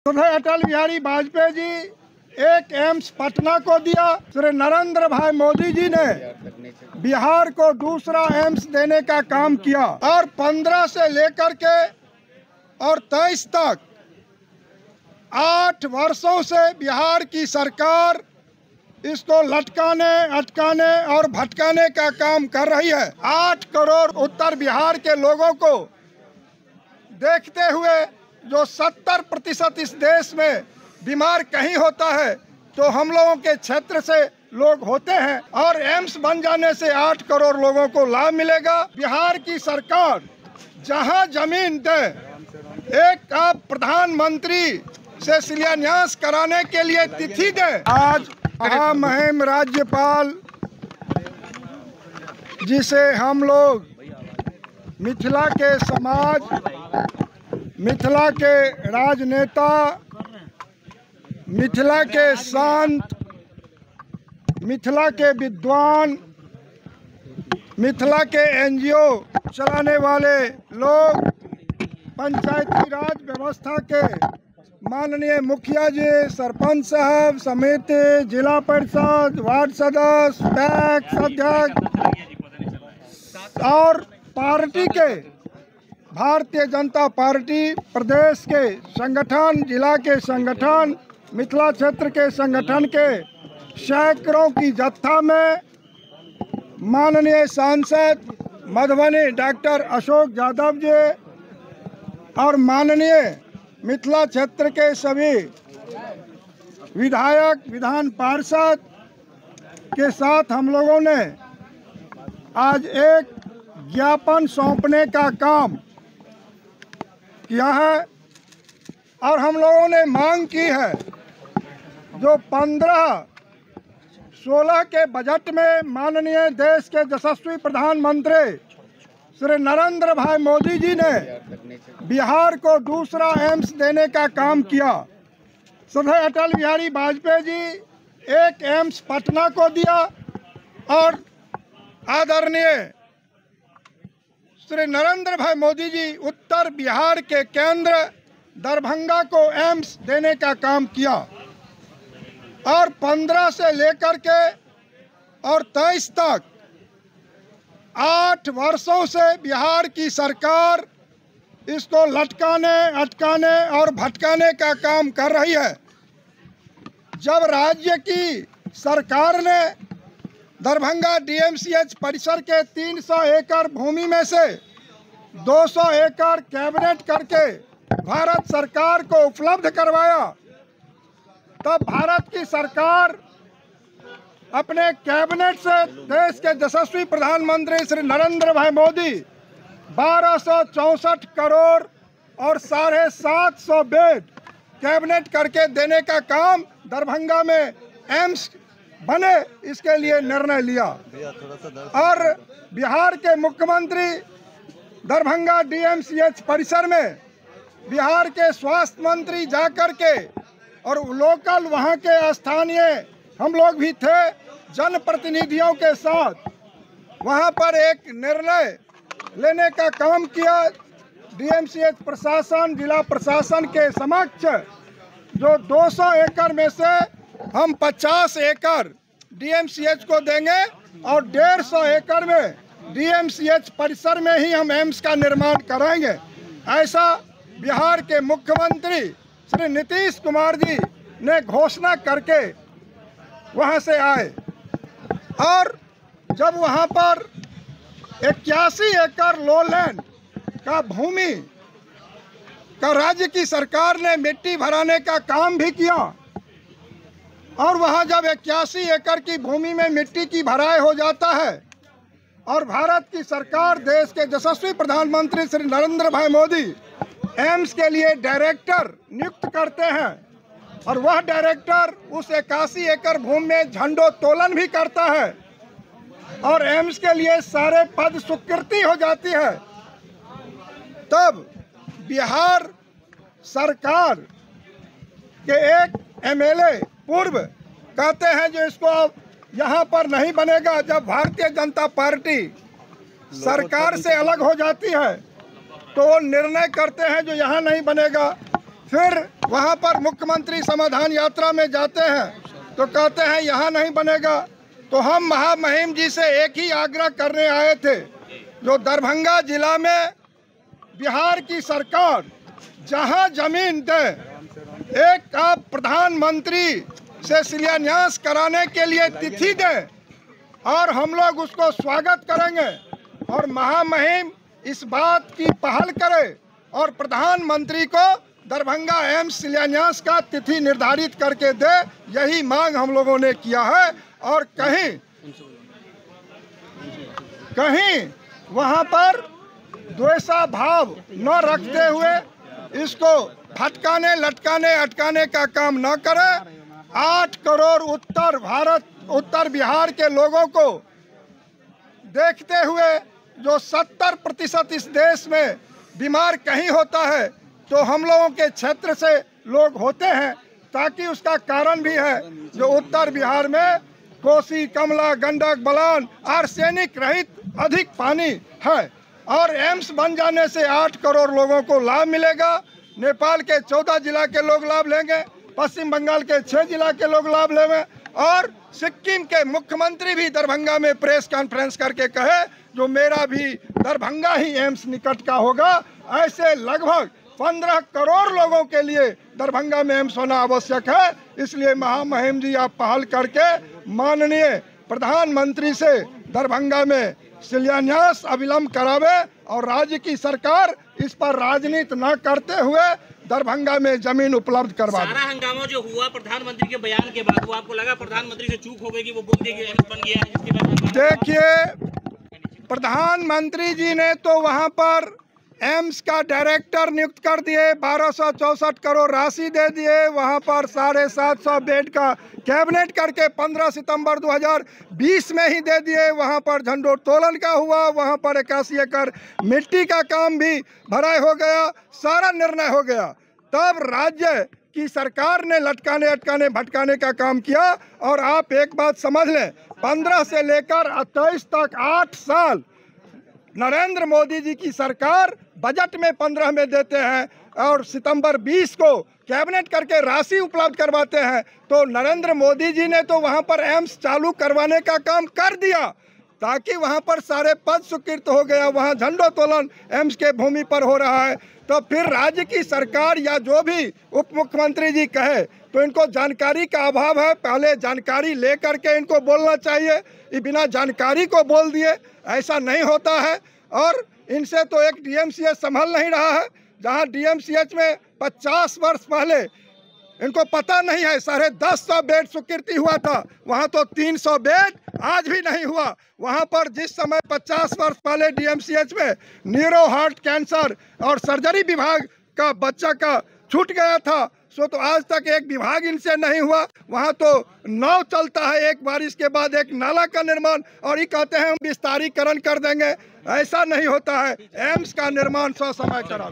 अटल बिहारी वाजपेयी जी एक एम्स पटना को दिया। श्री नरेंद्र भाई मोदी जी ने बिहार को दूसरा एम्स देने का काम किया और 15 से लेकर के और 23 तक 8 वर्षों से बिहार की सरकार इसको लटकाने, अटकाने और भटकाने का काम कर रही है। 8 करोड़ उत्तर बिहार के लोगों को देखते हुए जो 70% इस देश में बीमार कहीं होता है तो हम लोगों के क्षेत्र से लोग होते हैं और एम्स बन जाने से 8 करोड़ लोगों को लाभ मिलेगा। बिहार की सरकार जहां जमीन दे, एक आप प्रधानमंत्री से शिलान्यास कराने के लिए तिथि दे। आज महामहिम राज्यपाल जिसे हम लोग मिथिला के समाज, मिथिला के राजनेता, मिथिला के संत, मिथिला के विद्वान, मिथिला के एनजीओ चलाने वाले लोग, पंचायती राज व्यवस्था के माननीय मुखिया जी, सरपंच साहब, समिति, जिला परिषद, वार्ड सदस्य, पैक्स अध्यक्ष और पार्टी के भारतीय जनता पार्टी प्रदेश के संगठन, जिला के संगठन, मिथिला क्षेत्र के संगठन के सैकड़ों की जत्था में माननीय सांसद मधुबनी डॉक्टर अशोक यादव जी और माननीय मिथिला क्षेत्र के सभी विधायक, विधान पार्षद के साथ हम लोगों ने आज एक ज्ञापन सौंपने का काम किया है और हम लोगों ने मांग की है जो 15-16 के बजट में माननीय देश के यशस्वी प्रधानमंत्री श्री नरेंद्र भाई मोदी जी ने बिहार को दूसरा एम्स देने का काम किया। श्री अटल बिहारी वाजपेयी जी एक एम्स पटना को दिया और आदरणीय श्री नरेंद्र भाई मोदी जी उत्तर बिहार के केंद्र दरभंगा को एम्स देने का काम किया और 15 से लेकर के और 23 तक 8 वर्षों से बिहार की सरकार इसको लटकाने, अटकाने और भटकाने का काम कर रही है। जब राज्य की सरकार ने दरभंगा डीएमसीएच परिसर के 300 एकड़ भूमि में से 200 एकड़ कैबिनेट करके भारत सरकार को उपलब्ध करवाया, तब भारत की सरकार अपने कैबिनेट से देश के यशस्वी प्रधानमंत्री श्री नरेंद्र भाई मोदी 1264 करोड़ और 750 बेड कैबिनेट करके देने का काम दरभंगा में एम्स बने, इसके लिए निर्णय लिया और बिहार के मुख्यमंत्री दरभंगा डीएमसीएच परिसर में बिहार के स्वास्थ्य मंत्री जाकर के और लोकल वहां के स्थानीय हम लोग भी थे, जनप्रतिनिधियों के साथ वहां पर एक निर्णय लेने का काम किया। डीएमसीएच प्रशासन, जिला प्रशासन के समक्ष जो 200 एकड़ में से हम 50 एकड़ डीएमसीएच को देंगे और 150 एकड़ में डीएमसीएच परिसर में ही हम एम्स का निर्माण कराएंगे। ऐसा बिहार के मुख्यमंत्री श्री नीतीश कुमार जी ने घोषणा करके वहां से आए और जब वहां पर 81 एकड़ लोलैंड का भूमि का राज्य की सरकार ने मिट्टी भराने का काम भी किया और वहां जब 81 एकड़ की भूमि में मिट्टी की भराई हो जाता है और भारत की सरकार, देश के यशस्वी प्रधानमंत्री श्री नरेंद्र भाई मोदी एम्स के लिए डायरेक्टर नियुक्त करते हैं और वह डायरेक्टर उस 81 एकड़ भूमि में झंडोत्तोलन भी करता है और एम्स के लिए सारे पद स्वीकृति हो जाती है, तब बिहार सरकार के एक एमएलए पूर्व कहते हैं जो इसको यहाँ पर नहीं बनेगा। जब भारतीय जनता पार्टी सरकार से अलग हो जाती है तो वो निर्णय करते हैं जो यहाँ नहीं बनेगा। फिर वहाँ पर मुख्यमंत्री समाधान यात्रा में जाते हैं तो कहते हैं यहाँ नहीं बनेगा। तो हम महामहिम जी से एक ही आग्रह करने आए थे, जो दरभंगा जिला में बिहार की सरकार जहाँ जमीन दे, एक आप प्रधानमंत्री से शिलान्यास कराने के लिए तिथि दे और हम लोग उसको स्वागत करेंगे। और महामहिम इस बात की पहल करे और प्रधानमंत्री को दरभंगा एम्स शिलान्यास का तिथि निर्धारित करके दे। यही मांग हम लोगों ने किया है। और कहीं वहां पर द्वेषा भाव न रखते हुए इसको फटकाने, लटकाने, अटकाने का काम न करे। 8 करोड़ उत्तर बिहार के लोगों को देखते हुए जो 70% इस देश में बीमार कहीं होता है तो हम लोगों के क्षेत्र से लोग होते हैं, ताकि उसका कारण भी है जो उत्तर बिहार में कोसी, कमला, गंडक, बलान, आर्सेनिक रहित अधिक पानी है। और एम्स बन जाने से 8 करोड़ लोगों को लाभ मिलेगा। नेपाल के 14 जिला के लोग लाभ लेंगे, पश्चिम बंगाल के 6 जिला के लोग लाभ लेंगे और सिक्किम के मुख्यमंत्री भी दरभंगा में प्रेस कॉन्फ्रेंस करके कहे जो मेरा भी दरभंगा ही एम्स निकट का होगा। ऐसे लगभग 15 करोड़ लोगों के लिए दरभंगा में एम्स होना आवश्यक है। इसलिए महामहिम जी आप पहल करके माननीय प्रधानमंत्री से दरभंगा में शिलान्यास अविलंब करावे और राज्य की सरकार इस पर राजनीति न करते हुए दरभंगा में जमीन उपलब्ध करवा दे। सारा हंगामा जो हुआ प्रधानमंत्री के बयान के बाद, वो आपको लगा प्रधानमंत्री से चूक हो गई कि वो बोल दिए कि एम्स बन गया है? इसके बाद देखिए, प्रधानमंत्री जी ने तो वहां पर एम्स का डायरेक्टर नियुक्त कर दिए, 1264 करोड़ राशि दे दिए, वहां पर 750 बेड का कैबिनेट करके 15 सितंबर 2020 में ही दे दिए। वहां पर झंडोत्तोलन का हुआ, वहां पर 81 एकड़ मिट्टी का काम भी भराई हो गया, सारा निर्णय हो गया। तब राज्य की सरकार ने लटकाने, अटकाने, भटकाने का काम किया। और आप एक बात समझ लें, 15 से लेकर 28 तक 8 साल नरेंद्र मोदी जी की सरकार बजट में 15 में देते हैं और सितंबर 20 को कैबिनेट करके राशि उपलब्ध करवाते हैं। तो नरेंद्र मोदी जी ने तो वहां पर एम्स चालू करवाने का काम कर दिया, ताकि वहां पर सारे पद स्वीकृत हो गया, वहां झंडोत्तोलन एम्स के भूमि पर हो रहा है। तो फिर राज्य की सरकार या जो भी उप मुख्यमंत्री जी कहे तो इनको जानकारी का अभाव है। पहले जानकारी ले करके इनको बोलना चाहिए, ये बिना जानकारी को बोल दिए, ऐसा नहीं होता है। और इनसे तो एक डीएमसीएच संभल नहीं रहा है, जहां डीएमसीएच में 50 वर्ष पहले इनको पता नहीं है 1050 बेड स्वीकृति हुआ था, वहां तो 300 बेड आज भी नहीं हुआ। वहां पर जिस समय 50 वर्ष पहले डीएमसीएच में न्यूरो, हार्ट, कैंसर और सर्जरी विभाग का बच्चा का छूट गया था, सो तो आज तक एक विभाग इनसे नहीं हुआ। वहाँ तो नाव चलता है, एक बारिश के बाद एक नाला का निर्माण, और ये कहते हैं हम विस्तारीकरण कर देंगे। ऐसा नहीं होता है, एम्स का निर्माण ससमय करा।